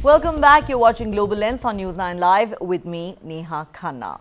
Welcome back. You're watching Global Lens on News9 Live with me, Neha Khanna.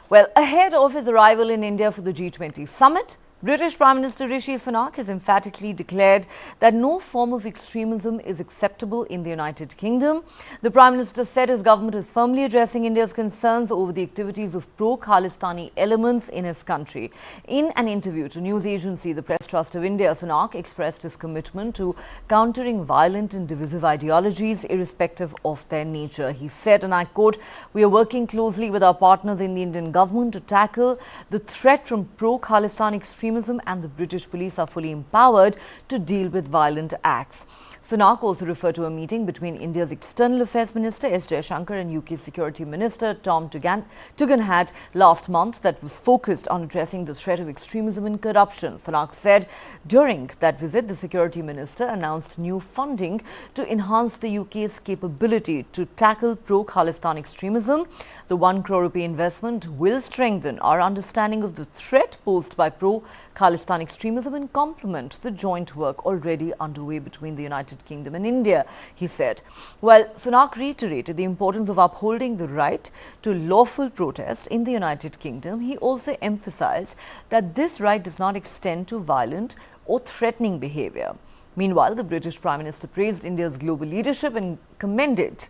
Well, ahead of his arrival in India for the G20 summit, British Prime Minister Rishi Sunak has emphatically declared that no form of extremism is acceptable in the United Kingdom. The Prime Minister said his government is firmly addressing India's concerns over the activities of pro-Khalistani elements in his country. In an interview to news agency The Press Trust of India, Sunak expressed his commitment to countering violent and divisive ideologies irrespective of their nature. He said, and I quote, "We are working closely with our partners in the Indian government to tackle the threat from pro-Khalistan extremism, and the British police are fully empowered to deal with violent acts." Sunak also referred to a meeting between India's External Affairs Minister S. Jaishankar and UK Security Minister Tom Tugendhat last month that was focused on addressing the threat of extremism and corruption. Sunak said during that visit, the Security Minister announced new funding to enhance the UK's capability to tackle pro-Khalistan extremism. The 1 crore rupee investment will strengthen our understanding of the threat posed by pro-Khalistan extremism and complement the joint work already underway between the United Kingdom and India, he said. Well, Sunak reiterated the importance of upholding the right to lawful protest in the United Kingdom. He also emphasized that this right does not extend to violent or threatening behavior. Meanwhile, the British Prime Minister praised India's global leadership and commended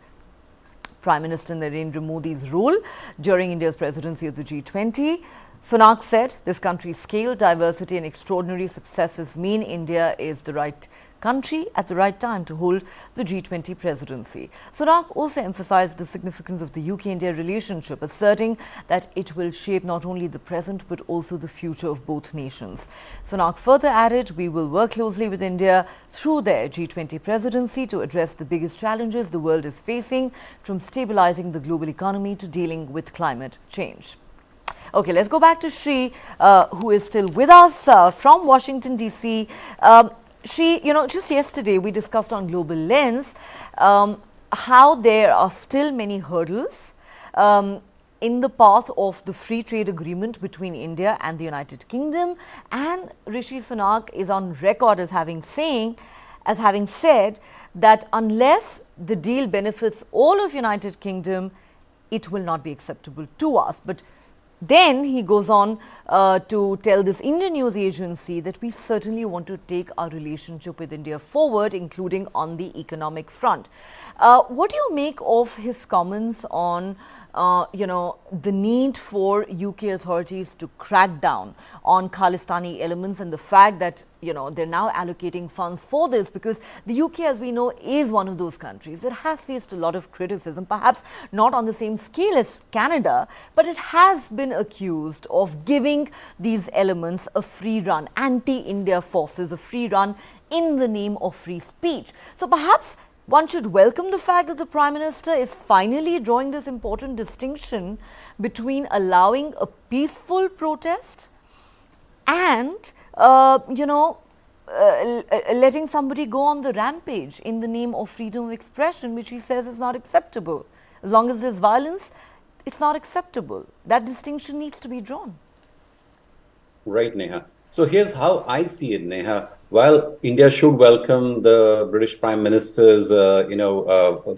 Prime Minister Narendra Modi's role during India's presidency of the G20. Sunak said this country's scale, diversity and extraordinary successes mean India is the right country at the right time to hold the G20 presidency. Sunak also emphasized the significance of the UK-India relationship, asserting that it will shape not only the present but also the future of both nations. Sunak further added, "We will work closely with India through their G20 presidency to address the biggest challenges the world is facing, from stabilizing the global economy to dealing with climate change." Okay, let's go back to Shri, who is still with us from Washington, D.C. Shri, just yesterday we discussed on Global Lens how there are still many hurdles in the path of the free trade agreement between India and the United Kingdom. And Rishi Sunak is on record as having said that unless the deal benefits all of United Kingdom, it will not be acceptable to us. But then he goes on to tell this Indian news agency that we certainly want to take our relationship with India forward, including on the economic front. What do you make of his comments on the need for UK authorities to crack down on Khalistani elements and the fact that, they're now allocating funds for this, because the UK, as we know, is one of those countries that has faced a lot of criticism, perhaps not on the same scale as Canada, but it has been accused of giving these elements a free run, anti-India forces, a free run in the name of free speech. So perhaps one should welcome the fact that the Prime Minister is finally drawing this important distinction between allowing a peaceful protest and, letting somebody go on the rampage in the name of freedom of expression, which he says is not acceptable. As long as there's violence, it's not acceptable. That distinction needs to be drawn. Right, Neha. So here's how I see it, Neha. While India should welcome the British Prime Minister's,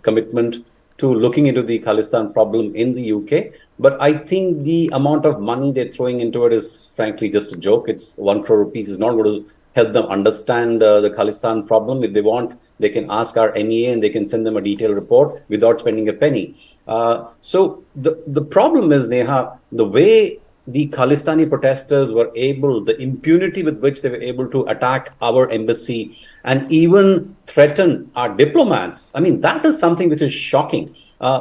commitment to looking into the Khalistan problem in the UK, but I think the amount of money they're throwing into it is frankly just a joke. It's 1 crore rupees. It's not going to help them understand the Khalistan problem. If they want, they can ask our MEA and they can send them a detailed report without spending a penny. So the problem is, Neha, the way the Khalistani protesters were able, the impunity with which they were able to attack our embassy and even threaten our diplomats. I mean, that is something which is shocking.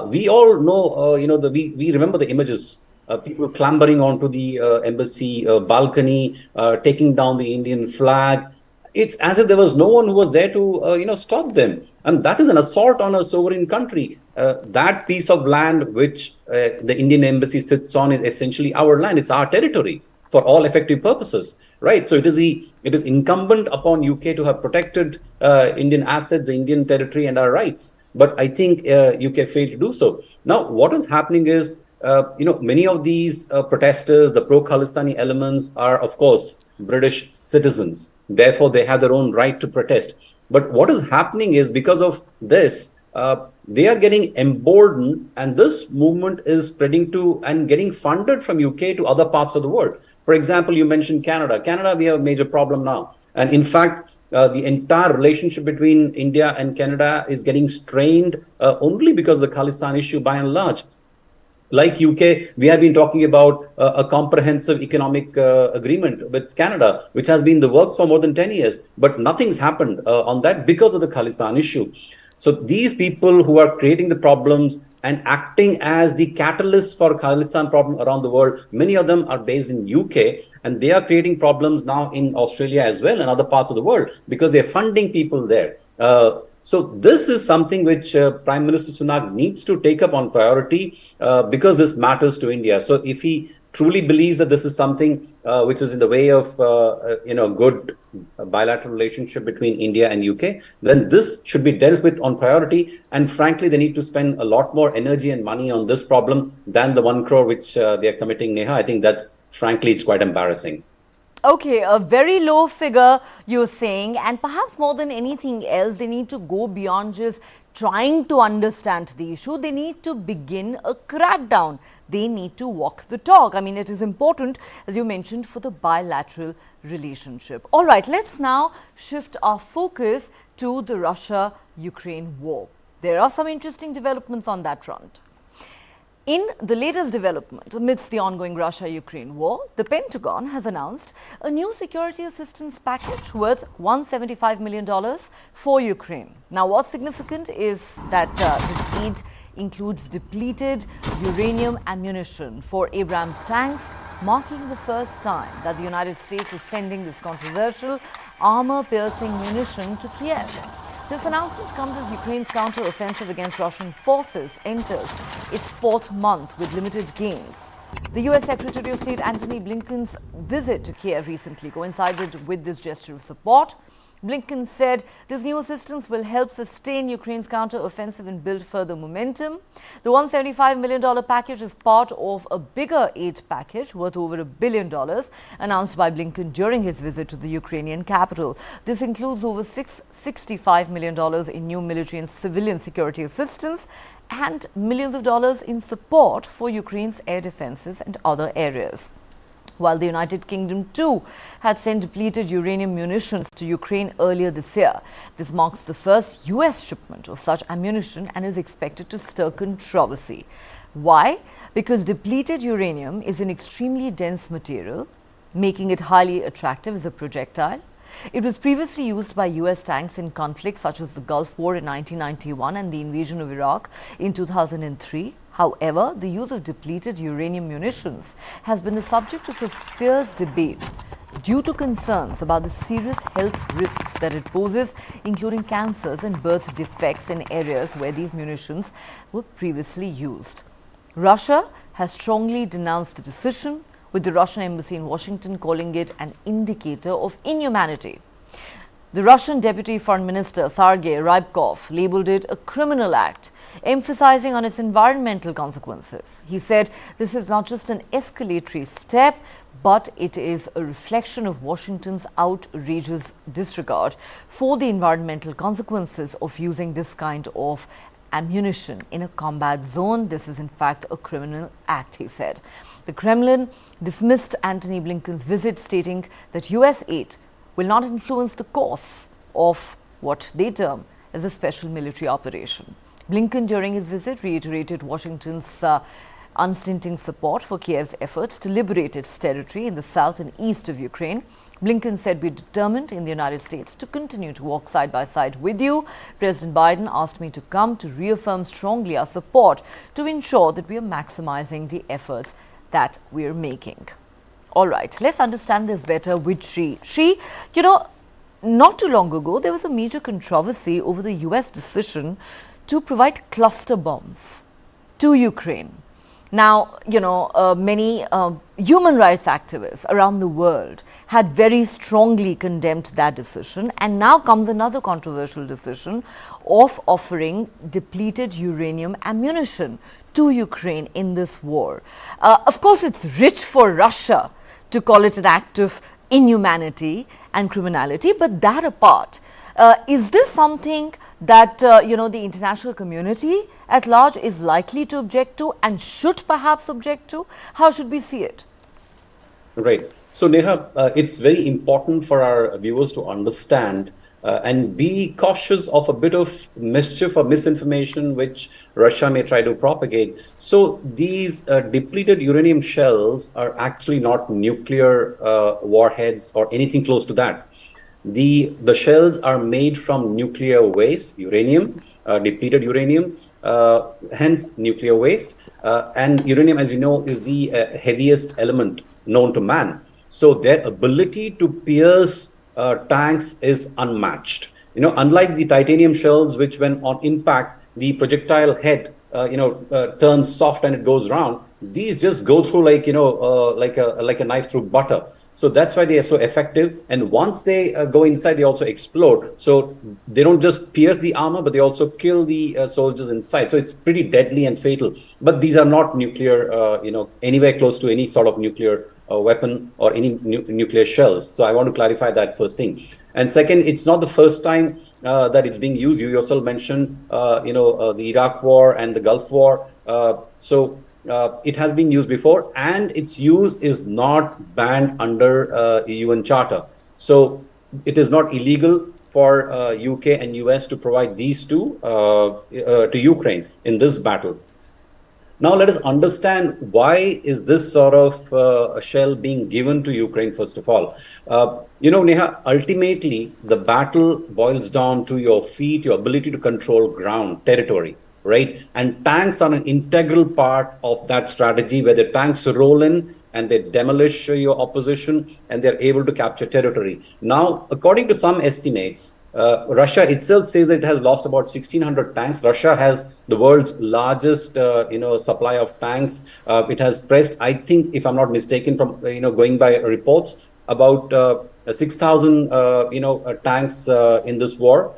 We all know, we remember the images, people clambering onto the embassy balcony, taking down the Indian flag. It's as if there was no one who was there to, stop them. And that is an assault on a sovereign country. That piece of land which the Indian embassy sits on is essentially our land. It's our territory for all effective purposes, right? So it is incumbent upon UK to have protected Indian assets, the Indian territory and our rights. But I think UK failed to do so. Now, what is happening is, many of these protesters, the pro-Khalistani elements are, of course, British citizens. Therefore, they have their own right to protest. But what is happening is, because of this, they are getting emboldened, and this movement is spreading to and getting funded from UK to other parts of the world. For example, you mentioned Canada. Canada, we have a major problem now. And in fact, the entire relationship between India and Canada is getting strained only because of the Khalistan issue by and large. Like UK, we have been talking about a comprehensive economic agreement with Canada, which has been in the works for more than 10 years. But nothing's happened on that because of the Khalistan issue. So these people who are creating the problems and acting as the catalyst for Khalistan problem around the world, many of them are based in UK, and they are creating problems now in Australia as well and other parts of the world because they're funding people there. So this is something which Prime Minister Sunak needs to take up on priority because this matters to India. So if he truly believes that this is something which is in the way of good bilateral relationship between India and UK, then this should be dealt with on priority. And frankly, they need to spend a lot more energy and money on this problem than the 1 crore which they are committing, Neha. I think frankly, it's quite embarrassing. Okay, a very low figure you're saying, and perhaps more than anything else, they need to go beyond just trying to understand the issue. They need to begin a crackdown. They need to walk the talk. I mean, it is important, as you mentioned, for the bilateral relationship. All right, let's now shift our focus to the Russia-Ukraine war. There are some interesting developments on that front. In the latest development amidst the ongoing Russia-Ukraine war, the Pentagon has announced a new security assistance package worth $175 million for Ukraine. Now, what's significant is that this aid includes depleted uranium ammunition for Abrams tanks, marking the first time that the United States is sending this controversial armor-piercing munition to Kiev. This announcement comes as Ukraine's counter-offensive against Russian forces enters its 4th month with limited gains. The U.S. Secretary of State Antony Blinken's visit to Kiev recently coincided with this gesture of support. Blinken said this new assistance will help sustain Ukraine's counter-offensive and build further momentum. The $175 million package is part of a bigger aid package worth over $1 billion announced by Blinken during his visit to the Ukrainian capital. This includes over $65 million in new military and civilian security assistance and millions of dollars in support for Ukraine's air defenses and other areas. While the United Kingdom too had sent depleted uranium munitions to Ukraine earlier this year. This marks the first US shipment of such ammunition and is expected to stir controversy. Why? Because depleted uranium is an extremely dense material, making it highly attractive as a projectile. It was previously used by US tanks in conflicts such as the Gulf War in 1991 and the invasion of Iraq in 2003. However, the use of depleted uranium munitions has been the subject of a fierce debate due to concerns about the serious health risks that it poses, including cancers and birth defects in areas where these munitions were previously used. Russia has strongly denounced the decision, with the Russian embassy in Washington calling it an indicator of inhumanity. The Russian Deputy Foreign Minister Sergei Rybkov labeled it a criminal act, emphasizing on its environmental consequences. He said this is not just an escalatory step, but it is a reflection of Washington's outrageous disregard for the environmental consequences of using this kind of ammunition in a combat zone. This is in fact a criminal act, he said. The Kremlin dismissed Antony Blinken's visit, stating that US aid will not influence the course of what they term as a special military operation. Blinken, during his visit, reiterated Washington's unstinting support for Kiev's efforts to liberate its territory in the south and east of Ukraine. Blinken said, "We're determined in the United States to continue to walk side by side with you. President Biden asked me to come to reaffirm strongly our support to ensure that we are maximizing the efforts that we are making." All right, let's understand this better with Shri. Shri, not too long ago, there was a major controversy over the US decision to provide cluster bombs to Ukraine. Now, many human rights activists around the world had very strongly condemned that decision. And now comes another controversial decision of offering depleted uranium ammunition to Ukraine in this war. Of course, it's rich for Russia to call it an act of inhumanity and criminality. But that apart, is this something that, the international community at large is likely to object to and should perhaps object to? How should we see it? Right. So, Neha, it's very important for our viewers to understand and be cautious of a bit of mischief or misinformation which Russia may try to propagate. So, these depleted uranium shells are actually not nuclear warheads or anything close to that. The shells are made from nuclear waste, uranium, depleted uranium, hence nuclear waste. And uranium, as you know, is the heaviest element known to man. So their ability to pierce tanks is unmatched. Unlike the titanium shells, which when on impact, the projectile head, turns soft and it goes round. These just go through like a knife through butter. So that's why they are so effective. And once they go inside, they also explode. So they don't just pierce the armor, but they also kill the soldiers inside. So it's pretty deadly and fatal. But these are not nuclear, anywhere close to any sort of nuclear weapon or any nuclear shells. So I want to clarify that first thing. And second, it's not the first time that it's being used. You yourself mentioned, the Iraq War and the Gulf War. It has been used before, and its use is not banned under UN Charter. So it is not illegal for UK and US to provide these two to Ukraine in this battle. Now let us understand why is this sort of a shell being given to Ukraine, first of all. Neha, ultimately, the battle boils down to your feet, your ability to control ground, territory. Right? And tanks are an integral part of that strategy, where the tanks roll in and they demolish your opposition and they're able to capture territory. Now, according to some estimates, Russia itself says it has lost about 1,600 tanks. Russia has the world's largest, supply of tanks. It has pressed, I think, if I'm not mistaken, from, going by reports, about 6,000, tanks in this war.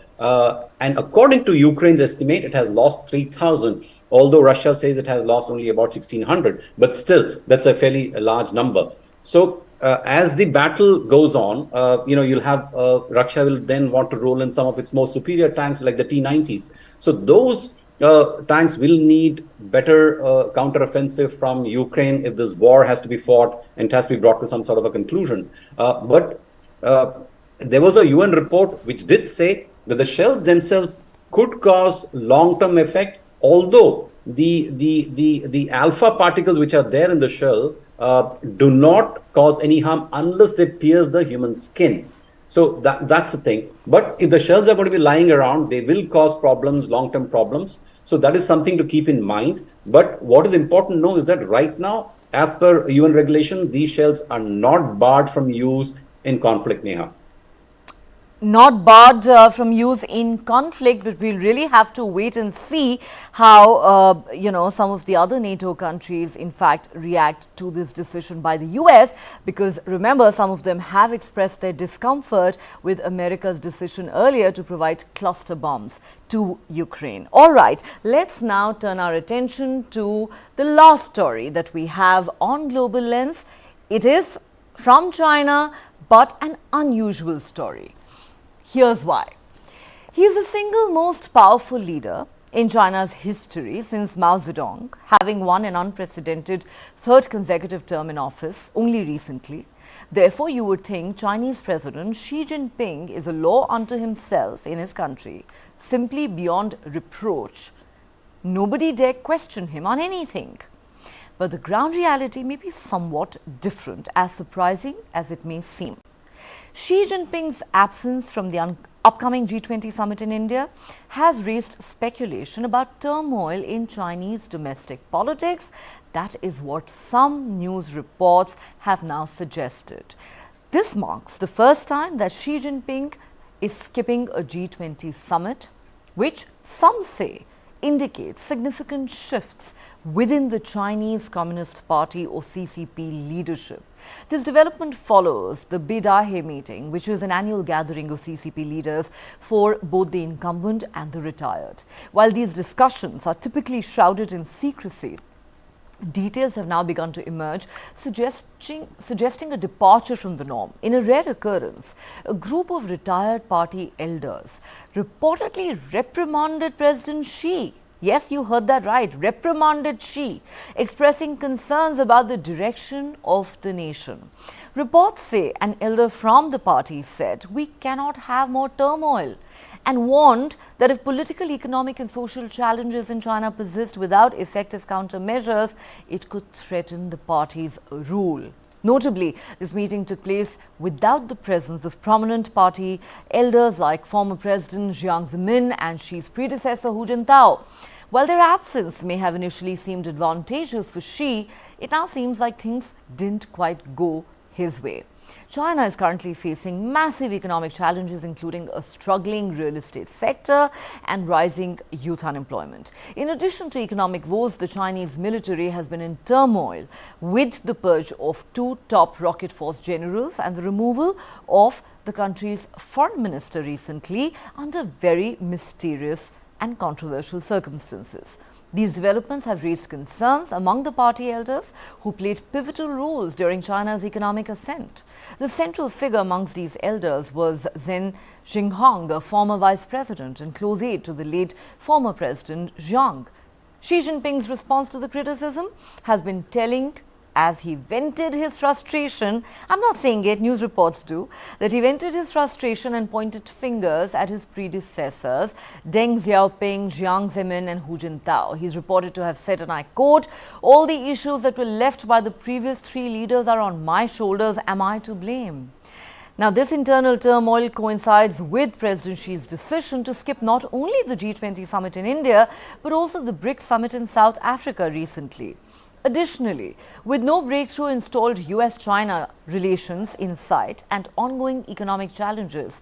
And according to Ukraine's estimate, it has lost 3,000, although Russia says it has lost only about 1,600. But still, that's a fairly large number. So as the battle goes on, you'll have Russia will then want to roll in some of its most superior tanks like the T-90s. So those tanks will need better counteroffensive from Ukraine if this war has to be fought and it has to be brought to some sort of a conclusion. But there was a UN report which did say that the shells themselves could cause long-term effect, although the alpha particles which are there in the shell do not cause any harm unless they pierce the human skin. So that's the thing. But if the shells are going to be lying around, they will cause problems, long-term problems. So that is something to keep in mind. But what is important to know is that right now, as per UN regulation, these shells are not barred from use in conflict, Neha. Not barred from use in conflict, but we'll really have to wait and see how, some of the other NATO countries, in fact, react to this decision by the US, because remember, some of them have expressed their discomfort with America's decision earlier to provide cluster bombs to Ukraine. All right, let's now turn our attention to the last story that we have on Global Lens. It is from China, but an unusual story. Here's why. He is the single most powerful leader in China's history since Mao Zedong, having won an unprecedented third consecutive term in office only recently. Therefore, you would think Chinese President Xi Jinping is a law unto himself in his country, simply beyond reproach. Nobody dare question him on anything. But the ground reality may be somewhat different, as surprising as it may seem. Xi Jinping's absence from the upcoming G20 summit in India has raised speculation about turmoil in Chinese domestic politics. That is what some news reports have now suggested. This marks the first time that Xi Jinping is skipping a G20 summit, which some say indicates significant shifts within the Chinese Communist Party or CCP leadership. This development follows the Bidahe meeting, which is an annual gathering of CCP leaders for both the incumbent and the retired. While these discussions are typically shrouded in secrecy, Details have now begun to emerge, suggesting a departure from the norm. In a rare occurrence, a group of retired party elders reportedly reprimanded President Xi. Yes, you heard that right, reprimanded Xi, expressing concerns about the direction of the nation. Reports say an elder from the party said, "We cannot have more turmoil," and warned that if political, economic and social challenges in China persist without effective countermeasures, it could threaten the party's rule. Notably, this meeting took place without the presence of prominent party elders like former President Jiang Zemin and Xi's predecessor Hu Jintao. While their absence may have initially seemed advantageous for Xi, it now seems like things didn't quite go his way. China is currently facing massive economic challenges, including a struggling real estate sector and rising youth unemployment. In addition to economic woes, the Chinese military has been in turmoil with the purge of 2 top rocket force generals and the removal of the country's foreign minister recently under very mysterious and controversial circumstances. These developments have raised concerns among the party elders who played pivotal roles during China's economic ascent. The central figure amongst these elders was Zhen Xinghong, a former vice president and close aide to the late former president Jiang. Xi Jinping's response to the criticism has been telling as he vented his frustration. I'm not saying it, news reports do, that he vented his frustration and pointed fingers at his predecessors, Deng Xiaoping, Jiang Zemin and Hu Jintao. He's reported to have said, and I quote, "All the issues that were left by the previous 3 leaders are on my shoulders. Am I to blame?" Now, this internal turmoil coincides with President Xi's decision to skip not only the G20 summit in India, but also the BRICS summit in South Africa recently. Additionally, with no breakthrough in stalled US-China relations in sight and ongoing economic challenges,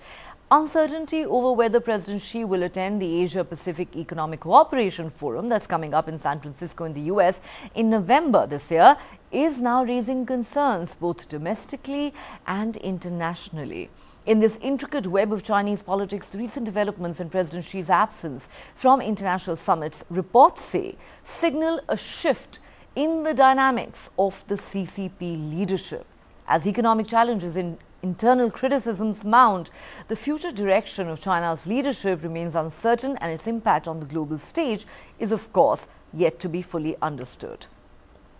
uncertainty over whether President Xi will attend the Asia-Pacific Economic Cooperation Forum that's coming up in San Francisco in the US in November this year is now raising concerns both domestically and internationally. In this intricate web of Chinese politics, the recent developments and President Xi's absence from international summits, reports say, signal a shift in the dynamics of the CCP leadership. As economic challenges and internal criticisms mount, the future direction of China's leadership remains uncertain, and its impact on the global stage is, of course, yet to be fully understood.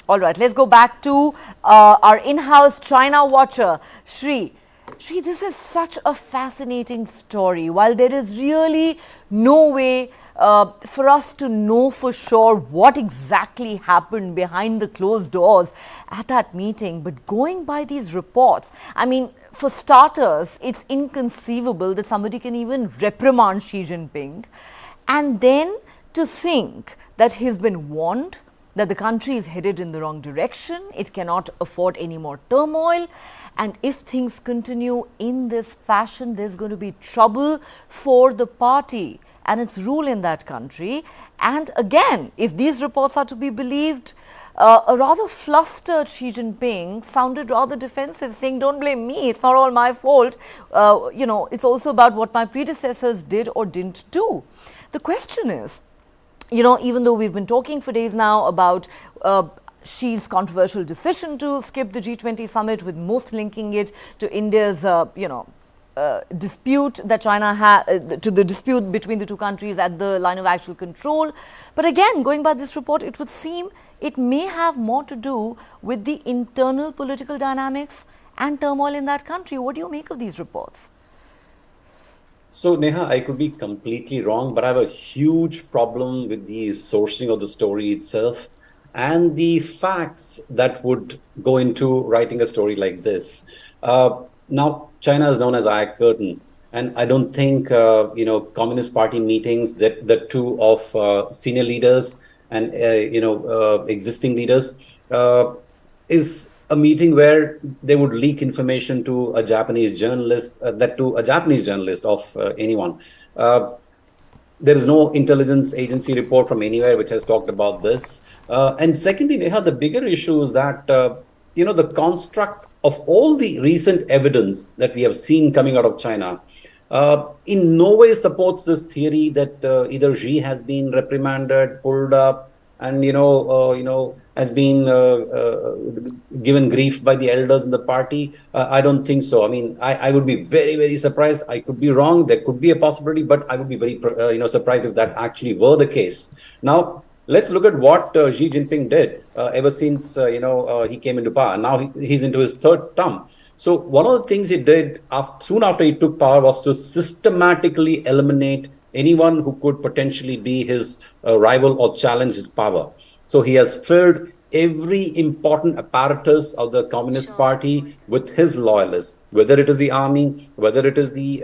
All right, let's go back to our in-house China watcher, Shri. Shri, this is such a fascinating story. While there is really no way for us to know for sure what exactly happened behind the closed doors at that meeting, but going by these reports, I mean, for starters, it's inconceivable that somebody can even reprimand Xi Jinping, and then to think that he's been warned that the country is headed in the wrong direction, it cannot afford any more turmoil, and if things continue in this fashion, there's going to be trouble for the party and its rule in that country. And again, if these reports are to be believed, a rather flustered Xi Jinping sounded rather defensive, saying, "Don't blame me, it's not all my fault. It's also about what my predecessors did or didn't do." The question is, even though we've been talking for days now about Xi's controversial decision to skip the G20 summit, with most linking it to India's, dispute that China had, to the dispute between the two countries at the line of actual control. But again, going by this report, it would seem it may have more to do with the internal political dynamics and turmoil in that country. What do you make of these reports? So, Neha, I could be completely wrong, but I have a huge problem with the sourcing of the story itself and the facts that would go into writing a story like this. Now, China is known as Iron Curtain, and I don't think, Communist Party meetings, that the two of senior leaders and, existing leaders is a meeting where they would leak information to a Japanese journalist, of anyone. There is no intelligence agency report from anywhere which has talked about this. And secondly, Neha, the bigger issue is that, the construct of all the recent evidence that we have seen coming out of China in no way supports this theory that either Xi has been reprimanded, pulled up, and has been given grief by the elders in the party? I don't think so. I mean, I would be very, very surprised. I could be wrong. There could be a possibility, but I would be very, surprised if that actually were the case. Now, let's look at what Xi Jinping did ever since, he came into power. Now he's into his third term. So one of the things he did soon after he took power was to systematically eliminate anyone who could potentially be his rival or challenge his power. So he has filled every important apparatus of the Communist Party with his loyalists, whether it is the army, whether it is the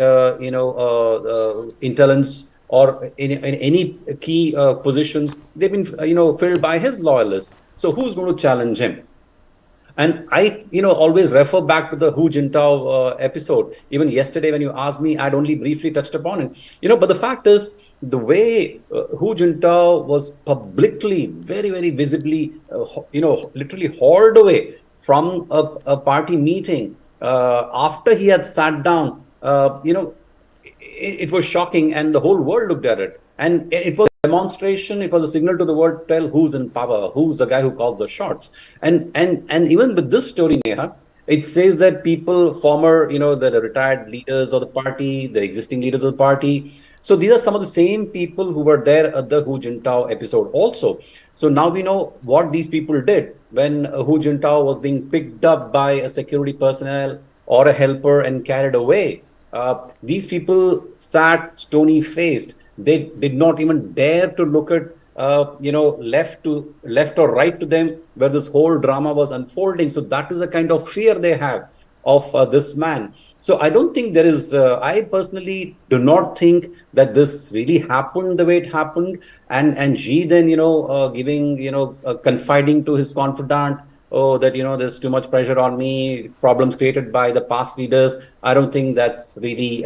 intelligence, or in any key positions. They've been filled by his loyalists. So who's going to challenge him? And I, always refer back to the Hu Jintao episode. Even yesterday, when you asked me, I'd only briefly touched upon it. But the fact is, the way Hu Jintao was publicly, very, very visibly, literally hauled away from a party meeting after he had sat down, it was shocking, and the whole world looked at it. And it was a demonstration. It was a signal to the world to tell who's in power, who's the guy who calls the shots. And even with this story, Neha, it says that people, former, the retired leaders of the party, the existing leaders of the party. So these are some of the same people who were there at the Hu Jintao episode also. So now we know what these people did when Hu Jintao was being picked up by a security personnel or a helper and carried away. These people sat stony-faced. They did not even dare to look at, left or right to them where this whole drama was unfolding. So that is a kind of fear they have of this man. So I don't think there is, I personally do not think that this really happened the way it happened. And Xi then, giving, confiding to his confidant, oh, that, there's too much pressure on me, problems created by the past leaders. I don't think that's really,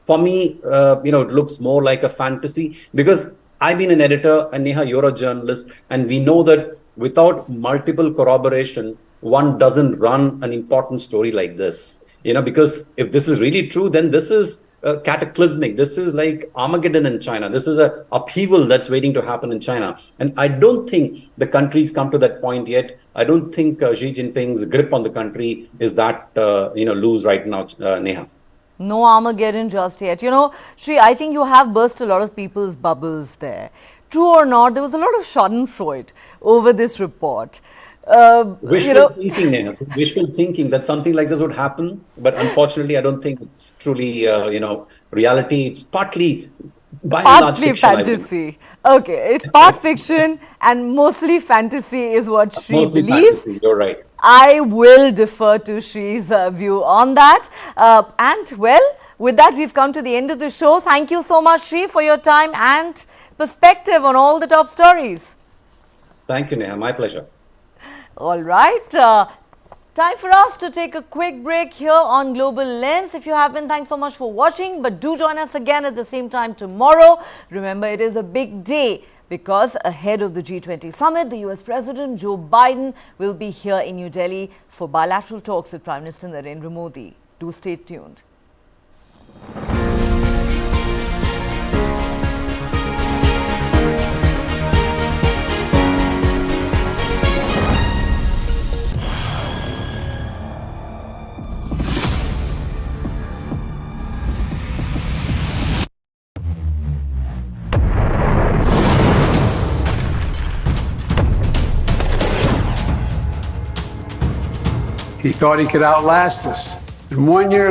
for me, it looks more like a fantasy, because I've been an editor and Neha, you're a journalist, and we know that without multiple corroboration, one doesn't run an important story like this, because if this is really true, then this is cataclysmic. This is like Armageddon in China. This is a upheaval that's waiting to happen in China. And I don't think the country's come to that point yet. I don't think Xi Jinping's grip on the country is that, loose right now, Neha. No Armageddon just yet. Shri, I think you have burst a lot of people's bubbles there. True or not, there was a lot of schadenfreude over this report. Wishful thinking, Neha. Wishful thinking that something like this would happen. But unfortunately, I don't think it's truly, reality. It's partly by and large fiction, fantasy. Okay, it's part fiction and mostly fantasy is what Shri mostly believes. Fantasy, you're right. I will defer to Shri's view on that. And well, with that, we've come to the end of the show. Thank you so much, Shri, for your time and perspective on all the top stories. Thank you, Neha. My pleasure. All right. Time for us to take a quick break here on Global Lens. If you haven't, thanks so much for watching. But do join us again at the same time tomorrow. Remember, it is a big day, because ahead of the G20 summit, the US President Joe Biden will be here in New Delhi for bilateral talks with Prime Minister Narendra Modi. Do stay tuned. He thought he could outlast us. In 1 year,